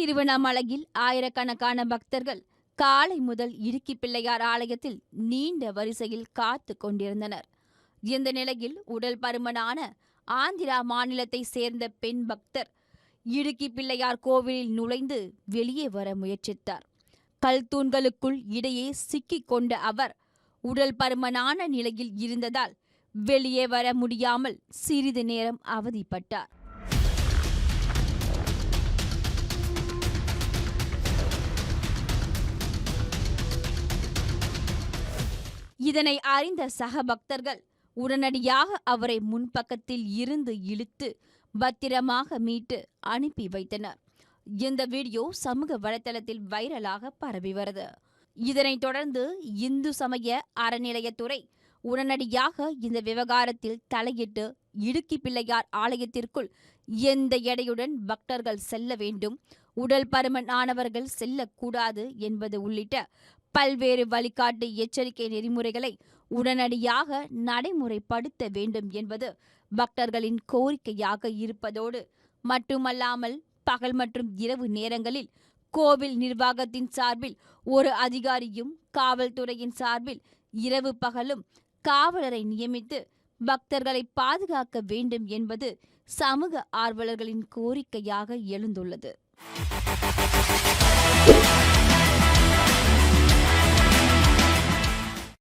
திருவண்ணாமலையில் ஆயிரக்கணக்கான பக்தர்கள் காலை முதல் இடுக்கி பிள்ளையார் ஆலயத்தில் நீண்ட வரிசையில் காத்து கொண்டிருந்தனர். இந்த நிலையில் உடல் பருமனான ஆந்திரா மாநிலத்தை சேர்ந்த பெண் பக்தர் இடுக்கி பிள்ளையார் கோவிலில் நுழைந்து வெளியே வர முயற்சித்தார். கல்தூண்களுக்குள் இடையே சிக்கிக் கொண்ட அவர் உடல் பருமனான நிலையில் இருந்ததால் வெளியே வர முடியாமல் சிறிது நேரம் அவதிப்பட்டார். இதனை அறிந்த சக பக்தர்கள் உடனடியாக அவரை முன்பக்கத்தில் இருந்து இழுத்து பத்திரமாக மீட்டு அனுப்பி வைத்தனர். இந்த வீடியோ சமூக வலைதளத்தில் வைரலாக பரவி வருது. இதனைத் தொடர்ந்து இந்து சமய அறநிலையத்துறை உடனடியாக இந்த விவகாரத்தில் தலையிட்டு இடுக்கி பிள்ளையார் ஆலயத்திற்குள் எந்த எடையுடன் பக்தர்கள் செல்ல வேண்டும், உடல் பருமனானவர்கள் செல்லக்கூடாது என்பது உள்ளிட்ட பல்வேறு வழிகாட்டு எச்சரிக்கை நெறிமுறைகளை உடனடியாக நடைமுறைப்படுத்த வேண்டும் என்பது பக்தர்களின் கோரிக்கையாக இருப்பதோடு மட்டுமல்லாமல் பகல் மற்றும் இரவு நேரங்களில் கோவில் நிர்வாகத்தின் சார்பில் ஒரு அதிகாரியும் காவல்துறையின் சார்பில் இரவு பகலும் காவலரை நியமித்து பக்தர்களை பாதுகாக்க வேண்டும் என்பது சமூக ஆர்வலர்களின் கோரிக்கையாக எழுந்துள்ளது.